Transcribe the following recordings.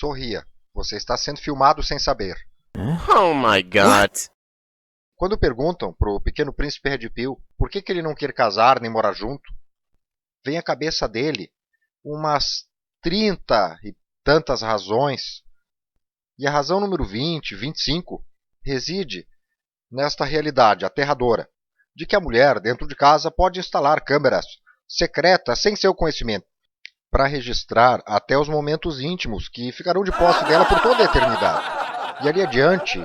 Sorria. Você está sendo filmado sem saber. Oh my God. Quando perguntam pro Pequeno Príncipe Red Pill por que ele não quer casar nem morar junto, vem à cabeça dele umas 30 e tantas razões. E a razão número 20, 25, reside nesta realidade aterradora de que a mulher dentro de casa pode instalar câmeras secretas sem seu conhecimento para registrar até os momentos íntimos que ficarão de posse dela por toda a eternidade. E ali adiante,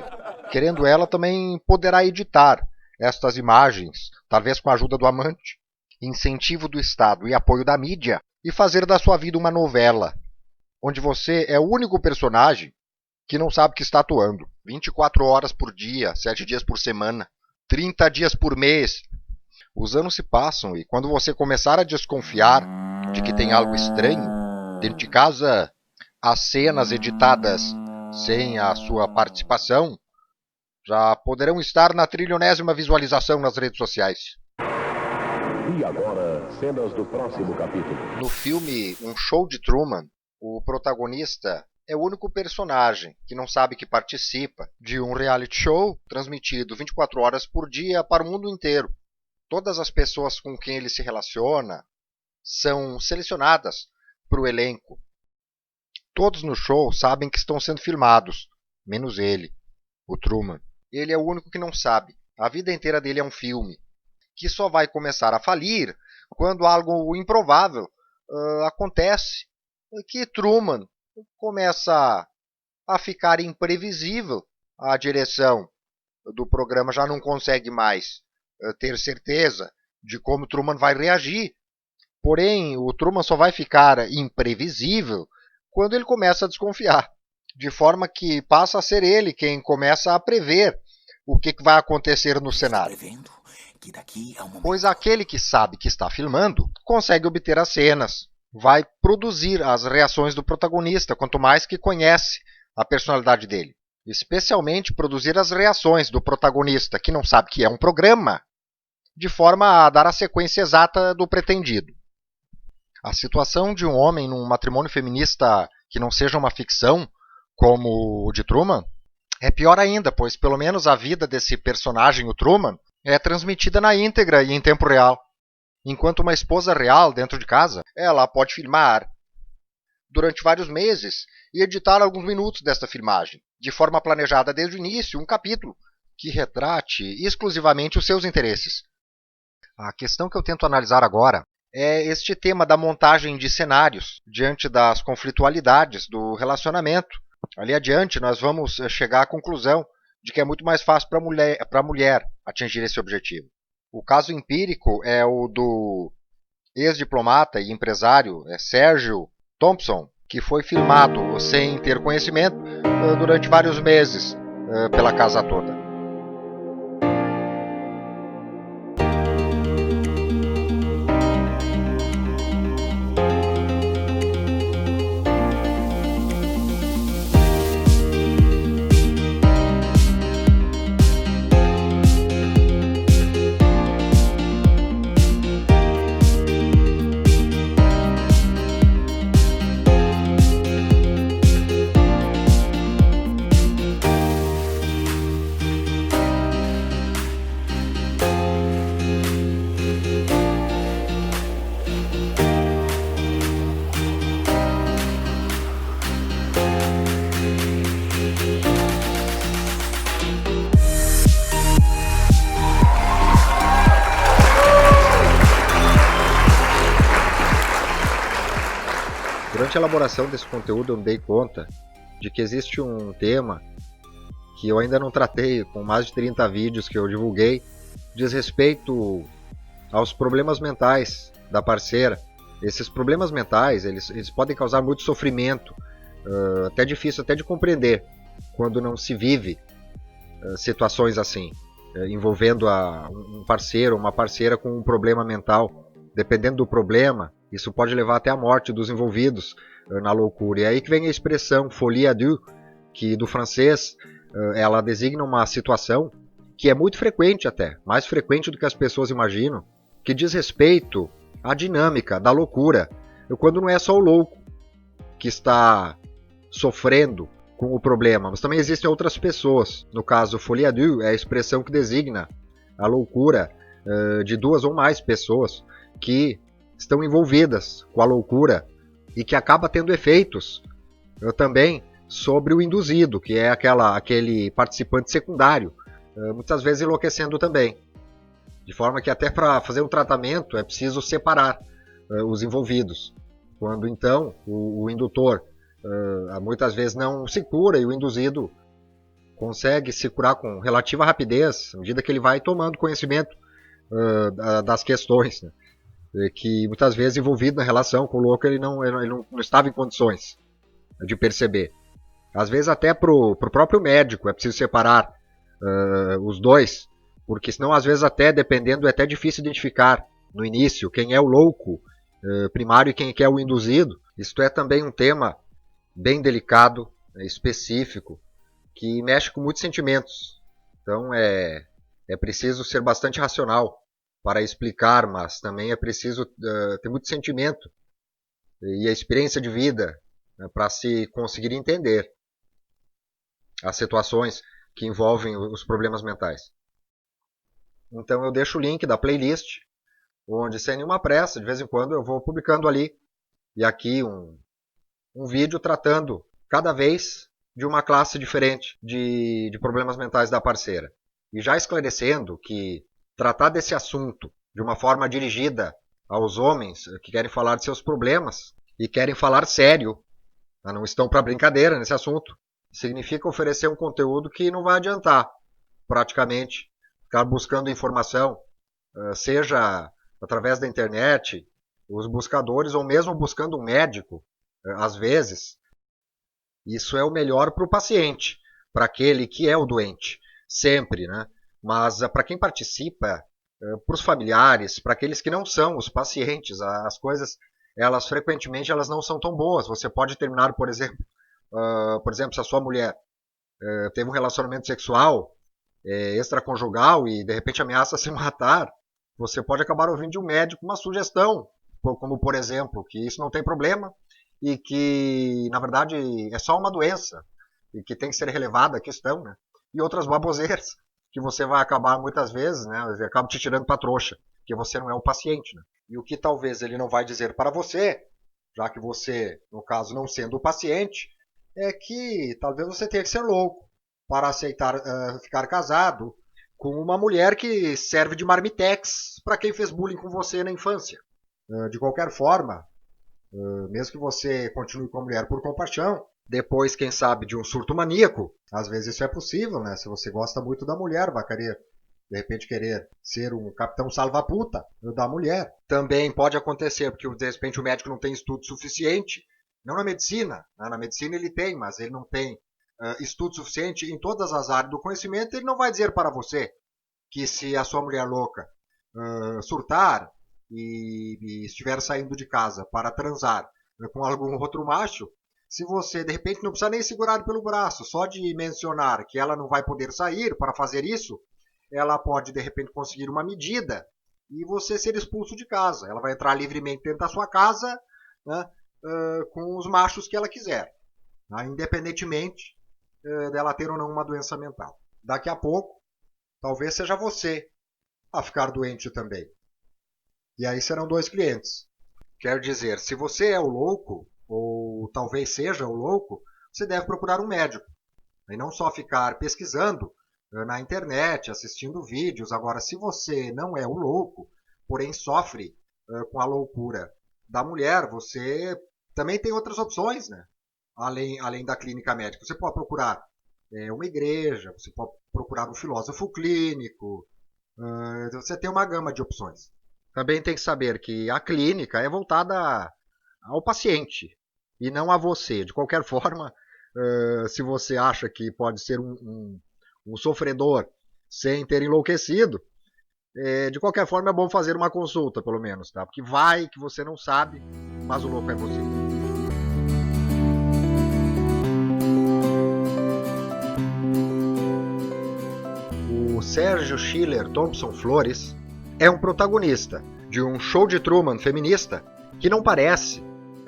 querendo ela, também poderá editar estas imagens, talvez com a ajuda do amante, incentivo do Estado e apoio da mídia, e fazer da sua vida uma novela, onde você é o único personagem que não sabe que está atuando. 24 horas por dia, 7 dias por semana, 30 dias por mês. Os anos se passam e quando você começar a desconfiar de que tem algo estranho, dentro de casa, as cenas editadas sem a sua participação já poderão estar na 30ª visualização nas redes sociais. E agora, cenas do próximo capítulo. No filme Um Show de Truman, o protagonista é o único personagem que não sabe que participa de um reality show transmitido 24 horas por dia para o mundo inteiro. Todas as pessoas com quem ele se relaciona são selecionadas para o elenco. Todos no show sabem que estão sendo filmados, menos ele, o Truman. Ele é o único que não sabe. A vida inteira dele é um filme, que só vai começar a falir quando algo improvável acontece, que Truman começa a ficar imprevisível. A direção do programa já não consegue mais ter certeza de como Truman vai reagir. Porém, o Truman só vai ficar imprevisível quando ele começa a desconfiar, de forma que passa a ser ele quem começa a prever o que vai acontecer no cenário. Pois aquele que sabe que está filmando consegue obter as cenas, vai produzir as reações do protagonista, quanto mais que conhece a personalidade dele. Especialmente produzir as reações do protagonista, que não sabe que é um programa, de forma a dar a sequência exata do pretendido. A situação de um homem num matrimônio feminista que não seja uma ficção, como o de Truman, é pior ainda, pois pelo menos a vida desse personagem, o Truman, é transmitida na íntegra e em tempo real. Enquanto uma esposa real dentro de casa, ela pode filmar durante vários meses e editar alguns minutos desta filmagem, de forma planejada desde o início, um capítulo que retrate exclusivamente os seus interesses. A questão que eu tento analisar agora é este tema da montagem de cenários diante das conflitualidades do relacionamento. Ali adiante, nós vamos chegar à conclusão de que é muito mais fácil para a mulher atingir esse objetivo. O caso empírico é o do ex-diplomata e empresário Sérgio Thompson, que foi filmado sem ter conhecimento durante vários meses pela casa toda. Durante a elaboração desse conteúdo eu me dei conta de que existe um tema que eu ainda não tratei com mais de 30 vídeos que eu divulguei, diz respeito aos problemas mentais da parceira. Esses problemas mentais, eles podem causar muito sofrimento, até difícil até de compreender quando não se vive situações assim, envolvendo um parceiro ou uma parceira com um problema mental. Dependendo do problema, isso pode levar até a morte dos envolvidos na loucura. E aí que vem a expressão folie à deux, que do francês ela designa uma situação que é muito frequente até, mais frequente do que as pessoas imaginam, que diz respeito à dinâmica da loucura, quando não é só o louco que está sofrendo com o problema, mas também existem outras pessoas. No caso, folie à deux é a expressão que designa a loucura de 2 ou mais pessoas que estão envolvidas com a loucura e que acaba tendo efeitos também sobre o induzido, que é aquele participante secundário, muitas vezes enlouquecendo também. De forma que até para fazer um tratamento é preciso separar os envolvidos. Quando então o indutor muitas vezes não se cura e o induzido consegue se curar com relativa rapidez, à medida que ele vai tomando conhecimento das questões, né? Que muitas vezes envolvido na relação com o louco ele não estava em condições de perceber. Às vezes até para o próprio médico é preciso separar os dois, porque senão às vezes até dependendo é até difícil identificar no início quem é o louco primário e quem é o induzido. Isto é também um tema bem delicado, específico, que mexe com muitos sentimentos. Então é preciso ser bastante racional para explicar, mas também é preciso ter muito sentimento e a experiência de vida, né, para se conseguir entender as situações que envolvem os problemas mentais. Então eu deixo o link da playlist, onde sem nenhuma pressa, de vez em quando eu vou publicando ali, e aqui um vídeo tratando cada vez de uma classe diferente de problemas mentais da parceira. E já esclarecendo que tratar desse assunto de uma forma dirigida aos homens que querem falar de seus problemas e querem falar sério, não estão para brincadeira nesse assunto, significa oferecer um conteúdo que não vai adiantar praticamente ficar buscando informação, seja através da internet, os buscadores, ou mesmo buscando um médico, às vezes. Isso é o melhor para o paciente, para aquele que é o doente, sempre, né? Mas para quem participa, para os familiares, para aqueles que não são os pacientes, as coisas, elas frequentemente elas não são tão boas. Você pode terminar, por exemplo, se a sua mulher teve um relacionamento sexual extraconjugal e de repente ameaça se matar, você pode acabar ouvindo de um médico uma sugestão, como por exemplo, que isso não tem problema e que na verdade é só uma doença e que tem que ser relevada a questão, né? E outras baboseiras que você vai acabar muitas vezes, né? Acaba te tirando para trouxa, porque você não é o paciente, né? E o que talvez ele não vai dizer para você, já que você, no caso, não sendo o paciente, é que talvez você tenha que ser louco para aceitar ficar casado com uma mulher que serve de marmitex para quem fez bullying com você na infância. De qualquer forma, mesmo que você continue com a mulher por compaixão, depois, quem sabe, de um surto maníaco, às vezes isso é possível, né? Se você gosta muito da mulher, vai querer, de repente, querer ser um capitão salva-puta da mulher. Também pode acontecer, porque de repente o médico não tem estudo suficiente, não na medicina, né? Na medicina ele tem, mas ele não tem estudo suficiente em todas as áreas do conhecimento, ele não vai dizer para você que se a sua mulher louca surtar e estiver saindo de casa para transar com algum outro macho, se você de repente não precisa nem segurar pelo braço, só de mencionar que ela não vai poder sair para fazer isso, ela pode de repente conseguir uma medida e você ser expulso de casa. Ela vai entrar livremente dentro da sua casa, né, com os machos que ela quiser, né, independentemente dela ter ou não uma doença mental. Daqui a pouco, talvez seja você a ficar doente também. E aí serão 2 clientes. Quer dizer, se você é o louco, ou talvez seja o louco, você deve procurar um médico. E não só ficar pesquisando na internet, assistindo vídeos. Agora, se você não é o louco, porém sofre com a loucura da mulher, você também tem outras opções, né? Além da clínica médica. Você pode procurar uma igreja, você pode procurar um filósofo clínico, você tem uma gama de opções. Também tem que saber que a clínica é voltada ao paciente e não a você. De qualquer forma, se você acha que pode ser um sofredor sem ter enlouquecido, de qualquer forma é bom fazer uma consulta, pelo menos, tá? Porque vai que você não sabe, mas o louco é você. O Sérgio Schiller Thompson Flores é um protagonista de um show de Truman feminista que não parece,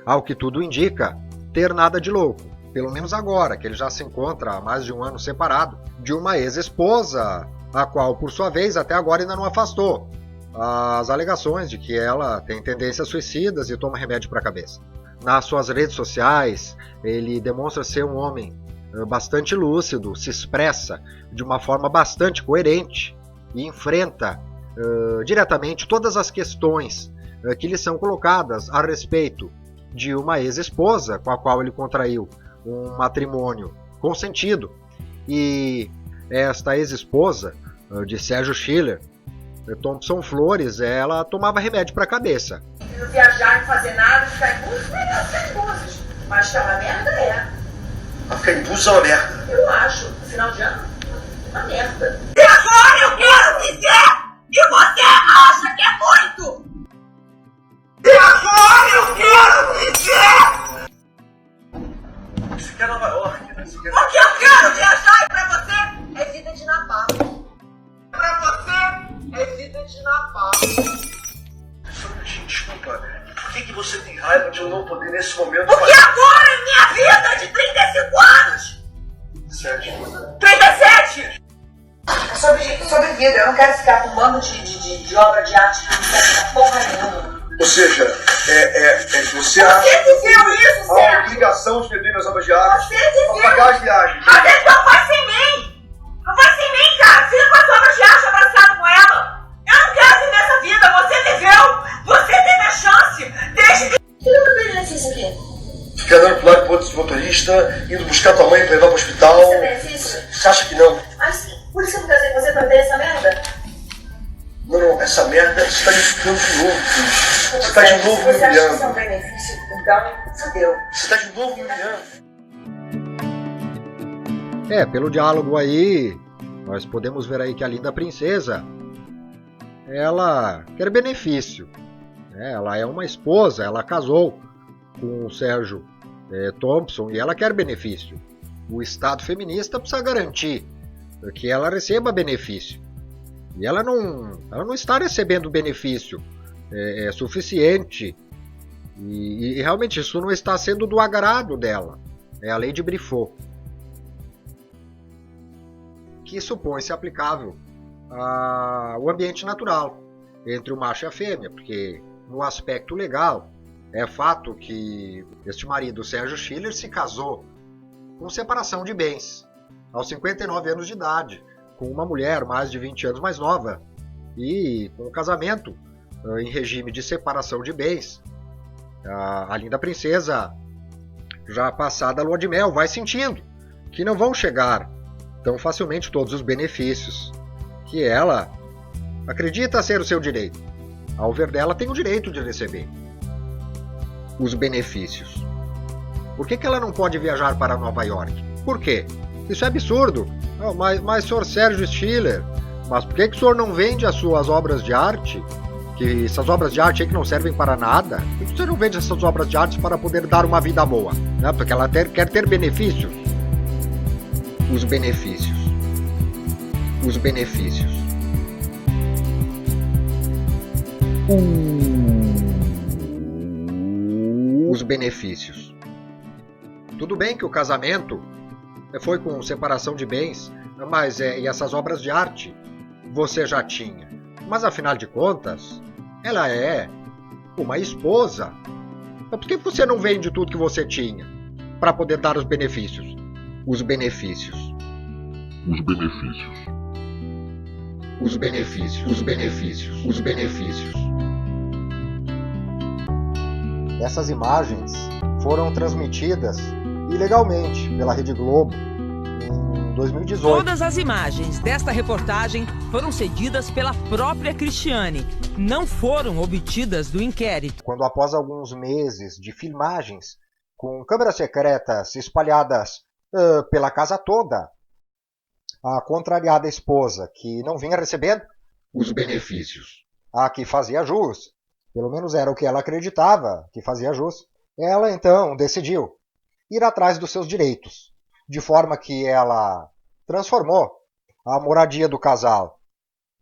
ao que tudo indica, ter nada de louco. pelo menos agora, que ele já se encontra há mais de um ano separado de uma ex-esposa, a qual, por sua vez, até agora ainda não afastou as alegações de que ela tem tendências suicidas e toma remédio para a cabeça. Nas suas redes sociais, ele demonstra ser um homem bastante lúcido, se expressa de uma forma bastante coerente e enfrenta diretamente todas as questões que lhe são colocadas a respeito de uma ex-esposa com a qual ele contraiu um matrimônio consentido. E esta ex-esposa de Sérgio Schiller, Thompson Flores, ela tomava remédio para a cabeça. Não viajar, não fazer nada, ficar em Búzios, melhor ficar em Búzios. Mas que é uma merda, é. Mas ficar em Búzios é uma merda. Eu acho. No final de ano, uma merda. E agora eu quero dizer que você acha que é muito! E agora eu quero dizer! Você quer Nova York, né? O que eu quero viajar e pra você é vida de Natal. Pra você é vida de Natal. Desculpa, por que você tem raiva de eu não poder nesse momento... Porque agora é minha vida de 35 anos! 7. 37! É sobre vida, eu não quero ficar com um bando de obra de arte que não serve pra porra nenhuma. Ou seja, você Você dizeu isso, a Sérgio! obrigação de beber nas obras de arte Você dizeu! para pagar as viagens. Mas então faz sem mim! Não faz sem mim, cara! Fica com as obras de arte abraçado com ela! Eu não quero viver essa vida! Você viveu! Você teve a chance! Desde que... O que eu benefício aqui? Ficar dando pro lado pro outro de motorista, indo buscar tua mãe pra levar pro hospital. Isso é benefício? Você acha que não? Mas por isso que eu vou trazer você pra ver essa merda? Não, essa merda você tá me ficando de novo, filho. Você tá de novo me Você acha que isso é um humilhando. benefício? Então, fudeu. Você tá de novo me humilhando. Pelo diálogo aí, nós podemos ver aí que a linda princesa, ela quer benefício. Ela é uma esposa, ela casou com o Sérgio Thompson e ela quer benefício. O Estado feminista precisa garantir que ela receba benefício. E ela não está recebendo benefício suficiente. E realmente isso não está sendo do agrado dela. É a lei de Briffaut, que supõe-se aplicável ao ambiente natural entre o macho e a fêmea, porque no aspecto legal é fato que este marido, Sérgio Schiller, se casou com separação de bens aos 59 anos de idade, com uma mulher mais de 20 anos mais nova, e com o casamento em regime de separação de bens. A linda princesa, já passada a lua de mel, vai sentindo que não vão chegar tão facilmente todos os benefícios que ela acredita ser o seu direito. Ao ver dela, tem o direito de receber os benefícios. Por que ela não pode viajar para Nova York? Por quê? Isso é absurdo. Não, mas senhor Sérgio Schiller, mas por que o senhor não vende as suas obras de arte? Que essas obras de arte aí que não servem para nada? Por que o senhor não vende essas obras de arte para poder dar uma vida boa? Né? Porque ela quer ter benefícios. Os benefícios. Os benefícios. Os benefícios. Tudo bem que o casamento foi com separação de bens, mas e essas obras de arte você já tinha. Mas afinal de contas, ela é uma esposa. Por que você não vende tudo que você tinha para poder dar os benefícios? Os benefícios. Os benefícios. Os benefícios. Os benefícios. Os benefícios. Essas imagens foram transmitidas ilegalmente pela Rede Globo em 2018. Todas as imagens desta reportagem foram cedidas pela própria Cristiane, não foram obtidas do inquérito. Quando, após alguns meses de filmagens com câmeras secretas espalhadas pela casa toda, a contrariada esposa, que não vinha recebendo os benefícios, a que fazia jus, pelo menos era o que ela acreditava que fazia jus, ela então decidiu ir atrás dos seus direitos, de forma que ela transformou a moradia do casal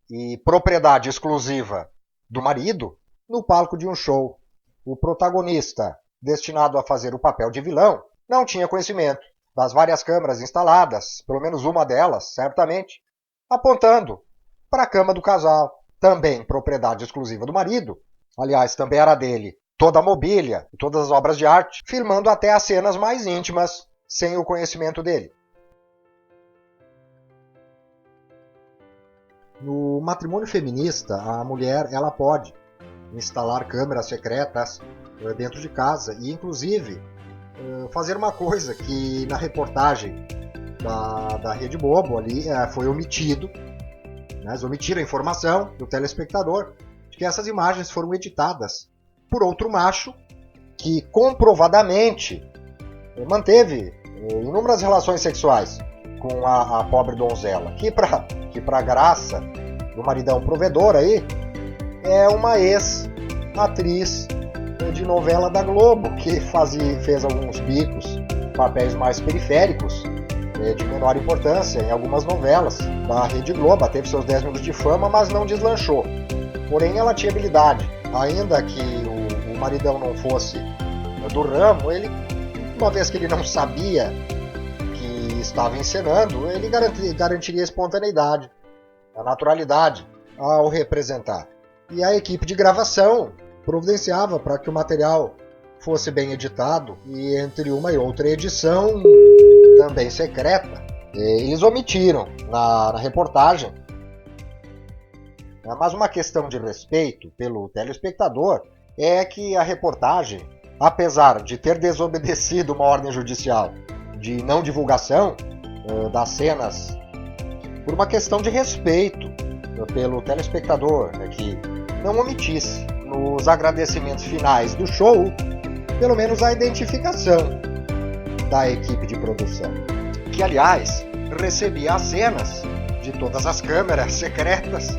e propriedade exclusiva do marido no palco de um show. O protagonista, destinado a fazer o papel de vilão, não tinha conhecimento das várias câmeras instaladas, pelo menos uma delas, certamente, apontando para a cama do casal, também propriedade exclusiva do marido. Aliás, também era dele toda a mobília e todas as obras de arte, filmando até as cenas mais íntimas sem o conhecimento dele. No matrimônio feminista, a mulher ela pode instalar câmeras secretas dentro de casa e, inclusive, fazer uma coisa que na reportagem da Rede Globo ali foi omitido. Eles omitiram a informação do telespectador de que essas imagens foram editadas por outro macho que comprovadamente manteve inúmeras relações sexuais com a pobre donzela, que para graça do maridão provedor aí, é uma ex-atriz de novela da Globo, que fez alguns bicos, papéis mais periféricos, de menor importância em algumas novelas da Rede Globo. Ela teve seus 10 minutos de fama, mas não deslanchou. Porém, ela tinha habilidade. Ainda que o maridão não fosse do ramo, ele, uma vez que ele não sabia que estava encenando, ele garantiria a espontaneidade, a naturalidade ao representar. E a equipe de gravação providenciava para que o material fosse bem editado, e entre uma e outra edição, também secreta, eles omitiram na reportagem. Mas uma questão de respeito pelo telespectador é que a reportagem, apesar de ter desobedecido uma ordem judicial de não divulgação das cenas, por uma questão de respeito pelo telespectador, que não omitisse nos agradecimentos finais do show, pelo menos a identificação da equipe de produção, que aliás recebia as cenas de todas as câmeras secretas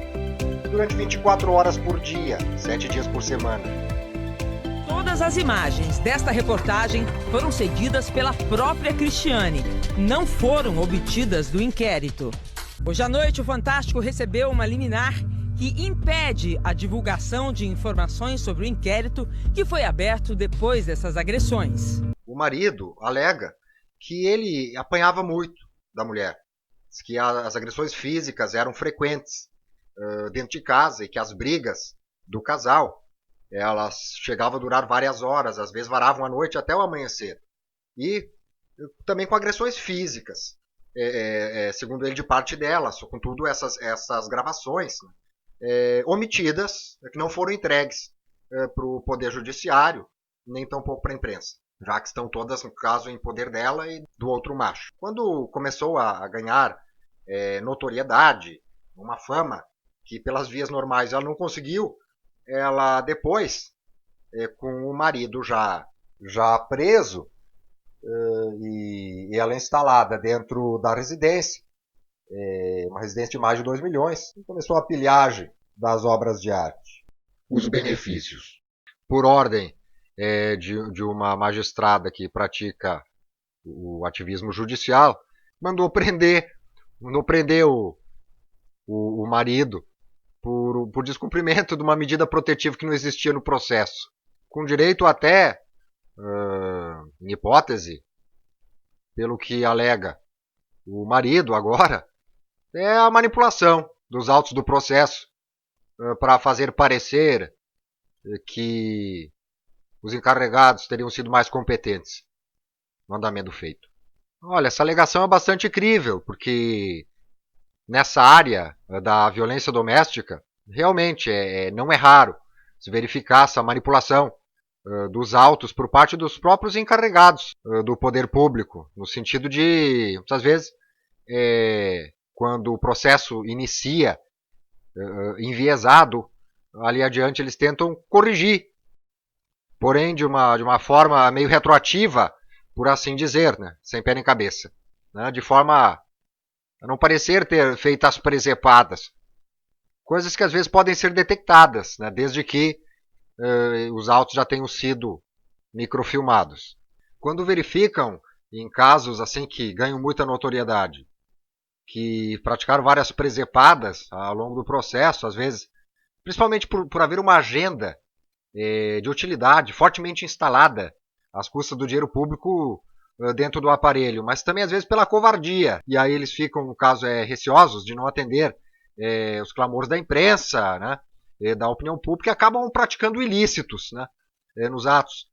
durante 24 horas por dia, 7 dias por semana. Todas as imagens desta reportagem foram cedidas pela própria Cristiane, não foram obtidas do inquérito. Hoje à noite, o Fantástico recebeu uma liminar que impede a divulgação de informações sobre o inquérito que foi aberto depois dessas agressões. O marido alega que ele apanhava muito da mulher, que as agressões físicas eram frequentes dentro de casa e que as brigas do casal elas chegavam a durar várias horas, às vezes varavam a noite até o amanhecer. E também com agressões físicas, segundo ele, de parte dela, contudo essas gravações omitidas, que não foram entregues para o Poder Judiciário, nem tampouco para a imprensa, já que estão todas, no caso, em poder dela e do outro macho. Quando começou a ganhar notoriedade, uma fama que pelas vias normais ela não conseguiu, ela depois, com o marido já preso, e ela instalada dentro da residência, uma residência de mais de 2 milhões, e começou a pilhagem das obras de arte. Os benefícios. Por ordem de uma magistrada que pratica o ativismo judicial, mandou prender o marido por descumprimento de uma medida protetiva que não existia no processo, com direito até, em hipótese, pelo que alega o marido agora, a manipulação dos autos do processo para fazer parecer que os encarregados teriam sido mais competentes no andamento feito. Olha, essa alegação é bastante crível, porque nessa área da violência doméstica, realmente não é raro se verificar essa manipulação dos autos por parte dos próprios encarregados do poder público, no sentido de, muitas vezes, quando o processo inicia enviesado, ali adiante eles tentam corrigir, porém de uma forma meio retroativa, por assim dizer, né? Sem pé nem cabeça, né? De forma a não parecer ter feito as presepadas, coisas que às vezes podem ser detectadas, né? Desde que os autos já tenham sido microfilmados. Quando verificam em casos assim que ganham muita notoriedade, que praticaram várias presepadas ao longo do processo, às vezes, principalmente por haver uma agenda de utilidade fortemente instalada às custas do dinheiro público dentro do aparelho, mas também às vezes pela covardia. E aí eles ficam, no caso, receosos de não atender os clamores da imprensa, né, da opinião pública, e acabam praticando ilícitos, né, nos atos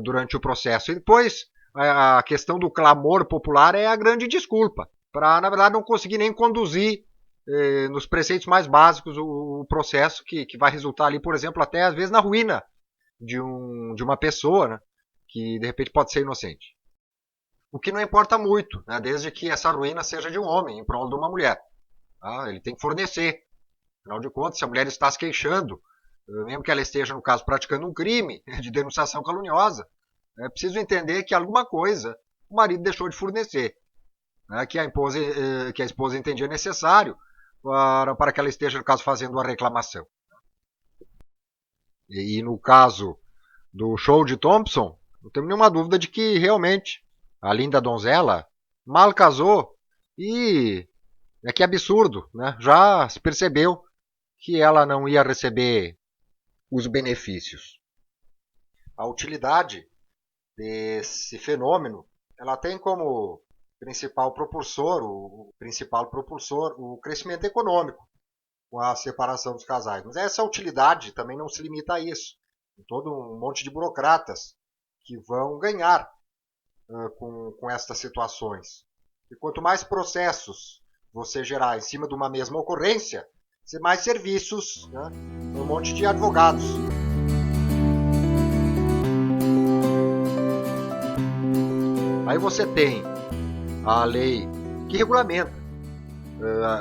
durante o processo. E depois a questão do clamor popular é a grande desculpa para, na verdade, não conseguir nem conduzir nos preceitos mais básicos o processo que vai resultar ali, por exemplo, até às vezes na ruína de uma pessoa, né, que de repente pode ser inocente. O que não importa muito, né, desde que essa ruína seja de um homem em prol de uma mulher. Tá? Ele tem que fornecer. Afinal de contas, se a mulher está se queixando, mesmo que ela esteja, no caso, praticando um crime de denunciação caluniosa, é preciso entender que alguma coisa o marido deixou de fornecer, né, que a esposa entendia necessário para que ela esteja, no caso, fazendo uma reclamação. E no caso do show de Thompson, não tenho nenhuma dúvida de que realmente a linda donzela mal casou e, que absurdo, né, já se percebeu que ela não ia receber os benefícios. A utilidade desse fenômeno, ela tem como principal propulsor o crescimento econômico com a separação dos casais. Mas essa utilidade também não se limita a isso. Tem todo um monte de burocratas que vão ganhar com estas situações. E quanto mais processos você gerar em cima de uma mesma ocorrência, mais serviços, né, um monte de advogados. Aí você tem a lei que regulamenta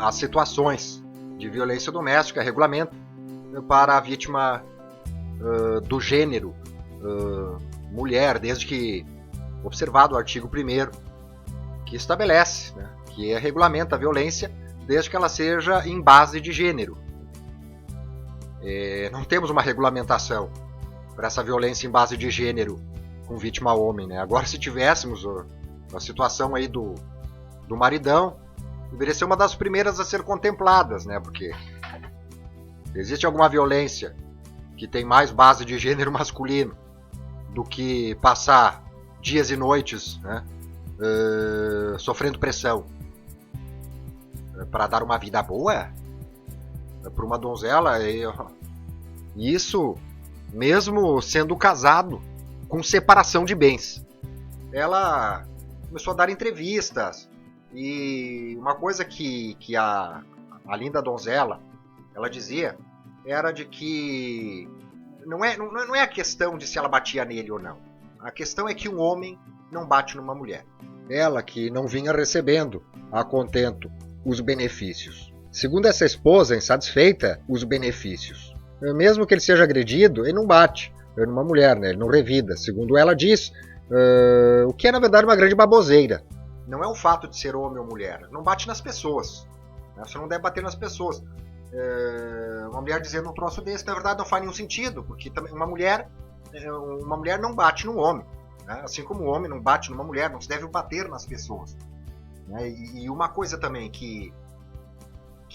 as situações de violência doméstica, regulamenta para a vítima do gênero mulher, desde que observado o artigo 1º, que estabelece, né, que regulamenta a violência desde que ela seja em base de gênero. Não temos uma regulamentação para essa violência em base de gênero com vítima homem, né? Agora, se tivéssemos a situação aí do maridão, deveria ser uma das primeiras a ser contempladas, né? Porque existe alguma violência que tem mais base de gênero masculino do que passar dias e noites, né, sofrendo pressão para dar uma vida boa para uma donzela, isso mesmo sendo casado com separação de bens. Ela começou a dar entrevistas e uma coisa que a linda donzela ela dizia era de que não é a questão de se ela batia nele ou não. A questão é que um homem não bate numa mulher. Ela que não vinha recebendo a contento os benefícios. Segundo essa esposa insatisfeita, os benefícios. Mesmo que ele seja agredido, ele não bate numa mulher, né? Ele não revida. Segundo ela diz, o que é na verdade uma grande baboseira. Não é o fato de ser homem ou mulher. Não bate nas pessoas. Né? Você não deve bater nas pessoas. Uma mulher dizendo um troço desse, na verdade não faz nenhum sentido, porque uma mulher não bate num homem. Né? Assim como o homem não bate numa mulher, não se deve bater nas pessoas. Né? E uma coisa também que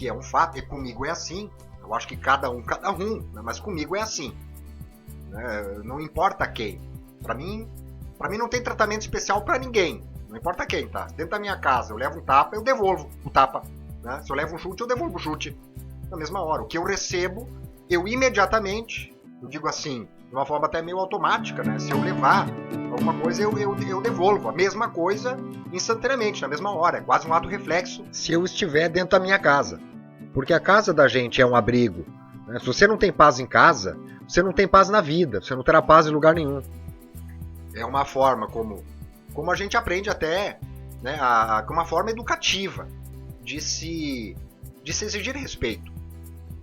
é um fato, e comigo é assim, eu acho que cada um, né? Mas comigo é assim. Né? Não importa quem. Pra mim não tem tratamento especial pra ninguém. Não importa quem, tá? Dentro da minha casa eu levo um tapa, eu devolvo o tapa. Né? Se eu levo um chute, eu devolvo o chute. Na mesma hora. O que eu recebo, eu imediatamente, eu digo assim, de uma forma até meio automática, né? Se eu levar alguma coisa, eu devolvo. A mesma coisa instantaneamente, na mesma hora. É quase um ato reflexo se eu estiver dentro da minha casa. Porque a casa da gente é um abrigo. Né? Se você não tem paz em casa, você não tem paz na vida. Você não terá paz em lugar nenhum. É uma forma como a gente aprende até, né, uma forma educativa de se exigir respeito.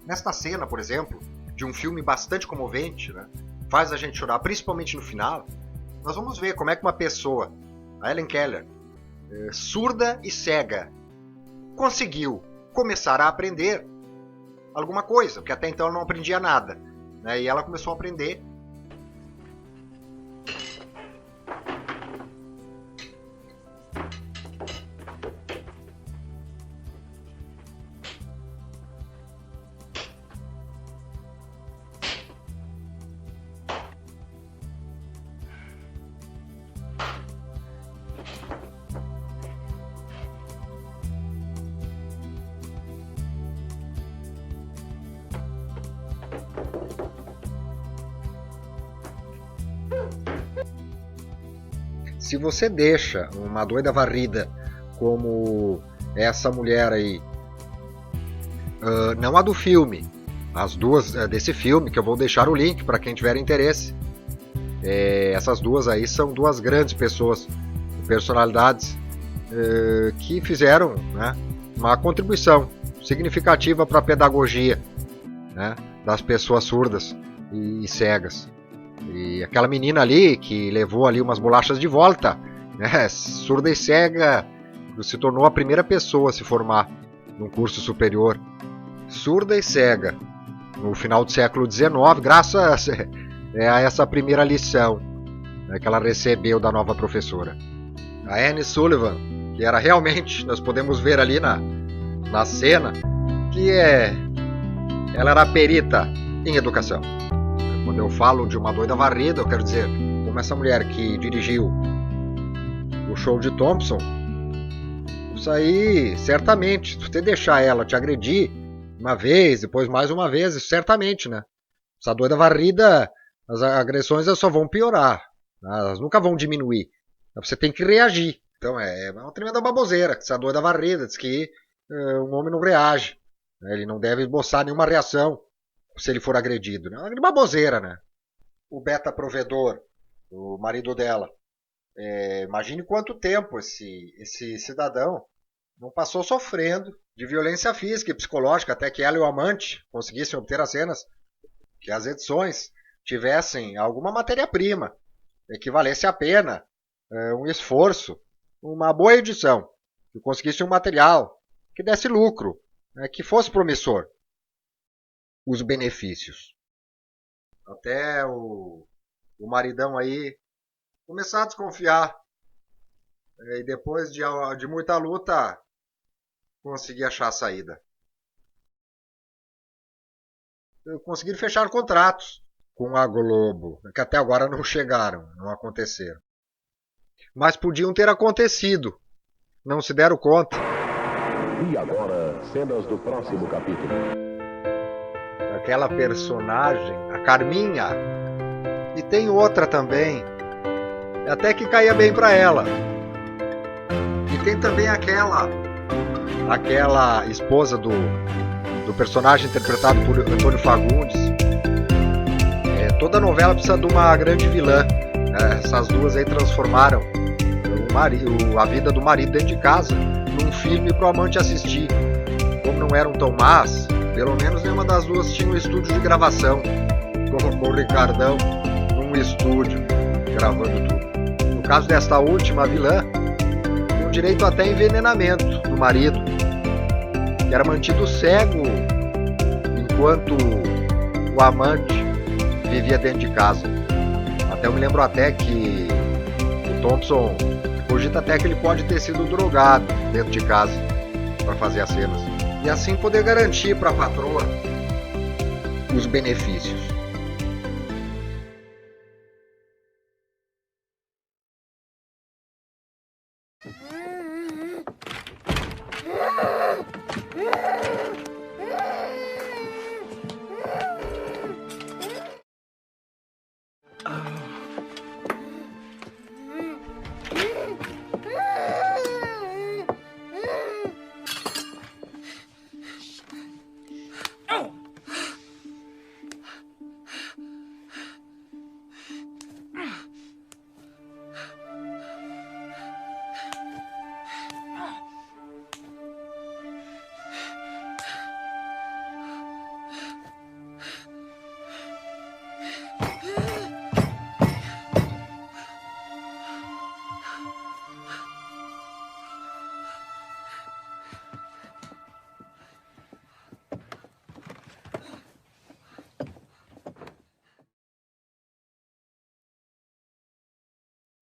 Nesta cena, por exemplo, de um filme bastante comovente, né, faz a gente chorar, principalmente no final, nós vamos ver como é que uma pessoa, a Helen Keller, surda e cega, conseguiu começar a aprender alguma coisa, porque até então ela não aprendia nada. Né, e ela começou a aprender. se você deixa uma doida varrida como essa mulher aí, não a do filme, as duas desse filme, que eu vou deixar o link para quem tiver interesse. Essas duas aí são duas grandes pessoas, personalidades que fizeram, né, uma contribuição significativa para a pedagogia, né, das pessoas surdas e cegas. E aquela menina ali que levou ali umas bolachas de volta, né, surda e cega, se tornou a primeira pessoa a se formar num curso superior. Surda e cega no final do século XIX, graças a essa primeira lição, né, que ela recebeu da nova professora. A Anne Sullivan, que era realmente, nós podemos ver ali na cena, que ela era perita em educação. Quando eu falo de uma doida varrida, eu quero dizer, como essa mulher que dirigiu o show de Thompson, isso aí, certamente, se você deixar ela te agredir uma vez, depois mais uma vez, certamente, né? Essa doida varrida, as agressões só vão piorar, né? Elas nunca vão diminuir. Você tem que reagir. Então é uma tremenda baboseira. Essa doida varrida diz que um homem não reage, né? Ele não deve esboçar nenhuma reação se ele for agredido, né? É uma baboseira, né? O beta provedor, o marido dela, imagine quanto tempo esse cidadão não passou sofrendo de violência física e psicológica até que ela e o amante conseguissem obter as cenas, que as edições tivessem alguma matéria-prima, equivalesse a pena um esforço, uma boa edição, que conseguisse um material que desse lucro, né, que fosse promissor. Os benefícios. Até o maridão aí começar a desconfiar. E depois de muita luta, conseguir achar a saída. Conseguiram fechar contratos com a Globo, que até agora não chegaram, não aconteceram. Mas podiam ter acontecido. Não se deram conta. E agora, cenas do próximo capítulo. Aquela personagem, a Carminha, e tem outra também, até que caía bem para ela. E tem também aquela esposa do personagem interpretado por Antônio Fagundes. Toda novela precisa de uma grande vilã. Essas duas aí transformaram a vida do marido dentro de casa num filme para o amante assistir. Como não eram tão más, pelo menos nenhuma das duas tinha um estúdio de gravação, como o Ricardão num estúdio gravando tudo. No caso desta última vilã, tinha direito até envenenamento do marido, que era mantido cego enquanto o amante vivia dentro de casa. Até eu me lembro até que o Thompson cogita até que ele pode ter sido drogado dentro de casa para fazer as cenas. E assim poder garantir para a patroa os benefícios.